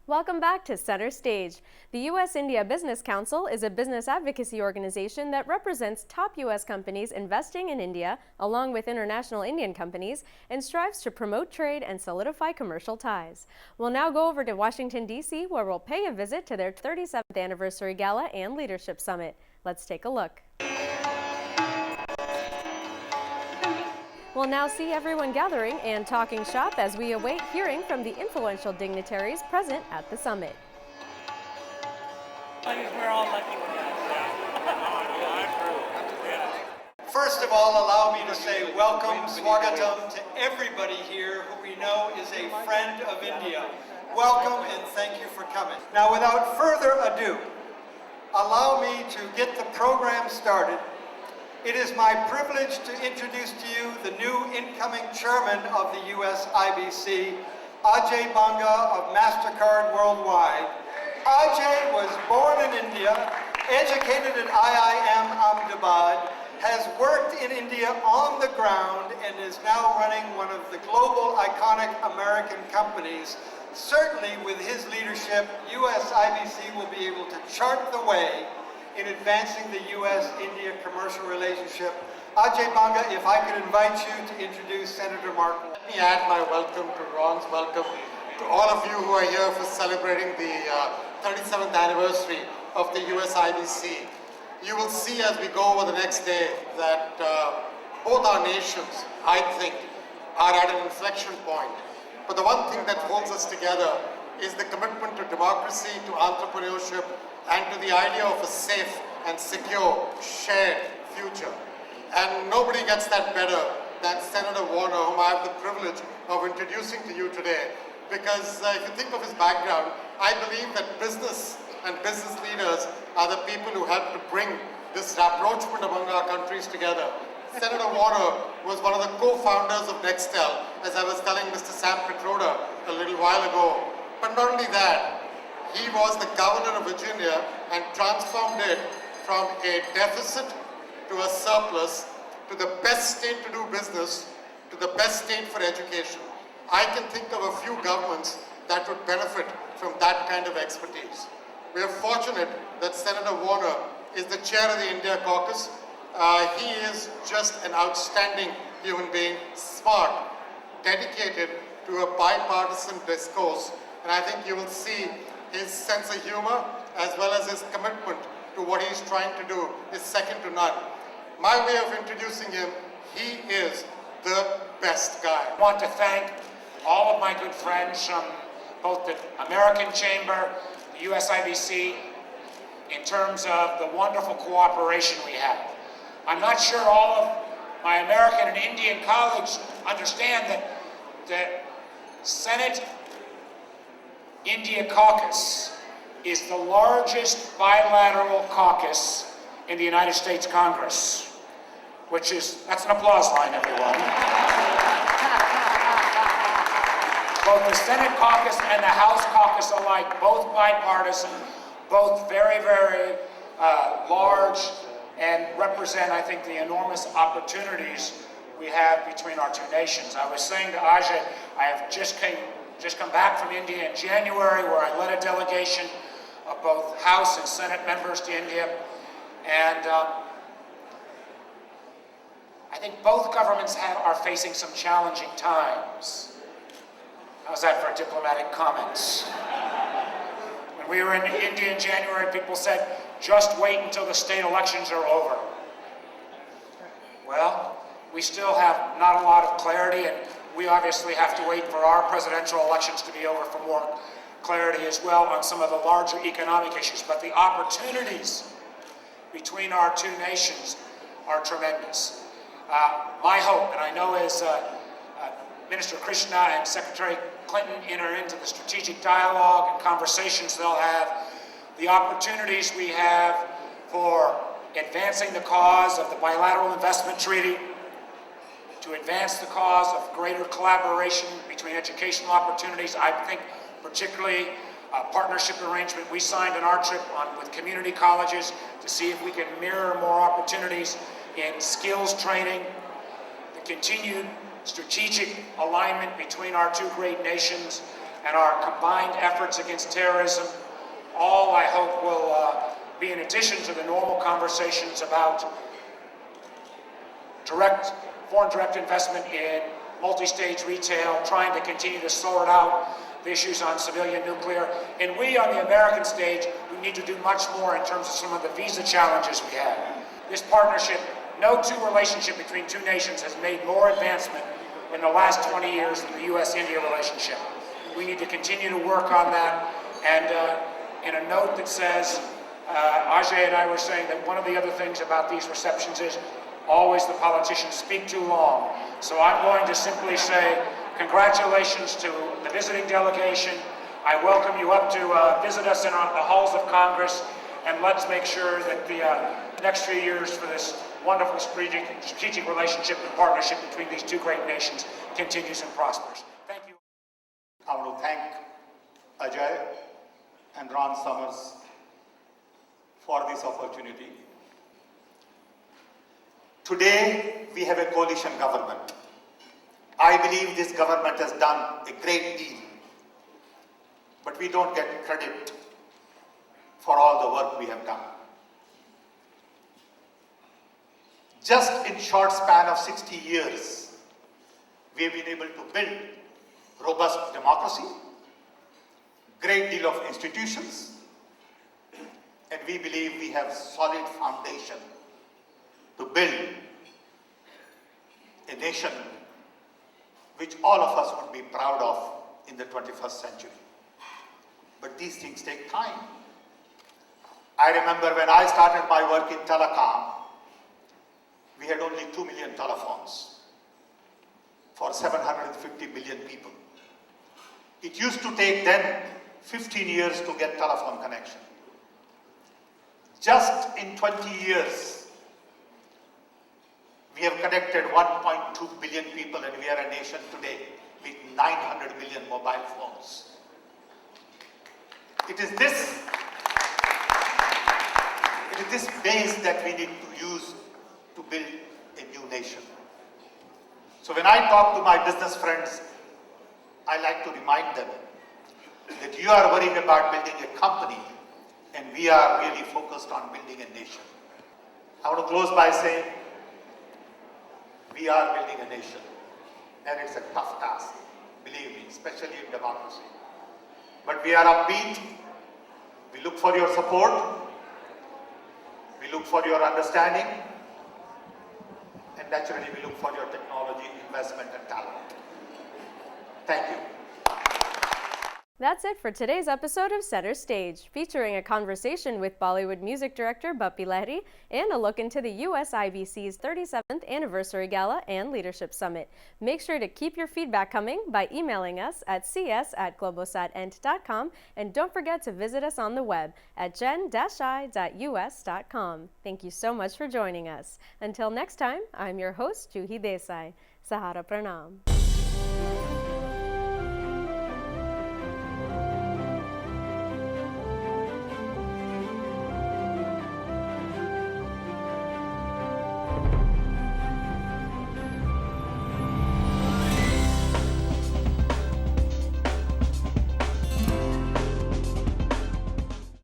Welcome back to Center Stage. The U.S.-India Business Council is a business advocacy organization that represents top U.S. companies investing in India, along with international Indian companies, and strives to promote trade and solidify commercial ties. We'll now go over to Washington, D.C., where we'll pay a visit to their 37th anniversary gala and leadership summit. Let's take a look. We'll now see everyone gathering and talking shop as we await hearing from the influential dignitaries present at the summit. We're all lucky with that. First of all, allow me to say welcome, swagatam, to everybody here who we know is a friend of India. Welcome and thank you for coming. Now, without further ado, allow me to get the program started. It is my privilege to introduce to you the new incoming chairman of the US IBC, Ajay Banga of MasterCard Worldwide. Ajay was born in India, educated at IIM Ahmedabad, has worked in India on the ground, and is now running one of the global iconic American companies. Certainly with his leadership, US IBC will be able to chart the way in advancing the U.S.-India commercial relationship. Ajay Banga, if I could invite you to introduce Senator Markle. Let me add my welcome to Ron's welcome to all of you who are here for celebrating the 37th anniversary of the US IBC. You will see as we go over the next day that both our nations, I think, are at an inflection point. But the one thing that holds us together is the commitment to democracy, to entrepreneurship, and to the idea of a safe and secure shared future. And nobody gets that better than Senator Warner, whom I have the privilege of introducing to you today. Because if you think of his background, I believe that business and business leaders are the people who help to bring this rapprochement among our countries together. Senator Warner was one of the co-founders of Nextel, as I was telling Mr. Sam Pitroda a little while ago. But not only that, he was the governor of Virginia and transformed it from a deficit to a surplus, to the best state to do business, to the best state for education. I can think of a few governments that would benefit from that kind of expertise. We are fortunate that Senator Warner is the chair of the India Caucus. He is just an outstanding human being, smart, dedicated to a bipartisan discourse, and I think you will see his sense of humor as well as his commitment to what he's trying to do is second to none. My way of introducing him, he is the best guy. I want to thank all of my good friends from both the American Chamber, the US IBC, in terms of the wonderful cooperation we have. I'm not sure all of my American and Indian colleagues understand that the Senate India Caucus is the largest bilateral caucus in the United States Congress, that's an applause line, everyone. Both the Senate caucus and the House caucus alike, both bipartisan, both very, very large, and represent, I think, the enormous opportunities we have between our two nations. I was saying to Ajay, I have just come back from India in January, where I led a delegation of both House and Senate members to India. And I think both governments are facing some challenging times. How's that for diplomatic comments? When we were in India in January, people said, just wait until the state elections are over. Well, we still have not a lot of clarity, and we obviously have to wait for our presidential elections to be over for more clarity as well on some of the larger economic issues. But the opportunities between our two nations are tremendous. My hope, and I know as Minister Krishna and Secretary Clinton enter into the strategic dialogue and conversations they'll have, the opportunities we have for advancing the cause of the bilateral investment treaty, to advance the cause of greater collaboration between educational opportunities. I think particularly a partnership arrangement we signed on our trip with community colleges to see if we can mirror more opportunities in skills training, the continued strategic alignment between our two great nations and our combined efforts against terrorism, all I hope will be in addition to the normal conversations about foreign direct investment in multi-stage retail, trying to continue to sort out the issues on civilian nuclear. And we on the American stage, we need to do much more in terms of some of the visa challenges we have. This partnership, no two relationship between two nations has made more advancement in the last 20 years than the U.S.-India relationship. We need to continue to work on that. And in a note that says, Ajay and I were saying that one of the other things about these receptions is always the politicians speak too long. So I'm going to simply say congratulations to the visiting delegation. I welcome you up to visit us in the halls of Congress, and let's make sure that the next few years for this wonderful strategic relationship and partnership between these two great nations continues and prospers. Thank you. I want to thank Ajay and Ron Summers for this opportunity. Today, we have a coalition government. I believe this government has done a great deal, but we don't get credit for all the work we have done. Just in short span of 60 years, we have been able to build robust democracy, great deal of institutions, and we believe we have solid foundation to build a nation which all of us would be proud of in the 21st century. But these things take time. I remember when I started my work in telecom, we had only 2 million telephones for 750 million people. It used to take then 15 years to get telephone connection. Just in 20 years, we have connected 1.2 billion people, and we are a nation today with 900 million mobile phones. It is this base that we need to use to build a new nation. So when I talk to my business friends, I like to remind them that you are worrying about building a company, and we are really focused on building a nation. I want to close by saying, we are building a nation, and it's a tough task, believe me, especially in democracy. But we are upbeat. We look for your support. We look for your understanding. And naturally, we look for your technology, investment, and talent. Thank you. That's it for today's episode of Center Stage, featuring a conversation with Bollywood music director Bappi Lahiri and a look into the US IBC's 37th Anniversary Gala and Leadership Summit. Make sure to keep your feedback coming by emailing us at cs@globosatent.com, and don't forget to visit us on the web at gen-i.us.com. Thank you so much for joining us. Until next time, I'm your host, Juhi Desai. Sahara Pranam.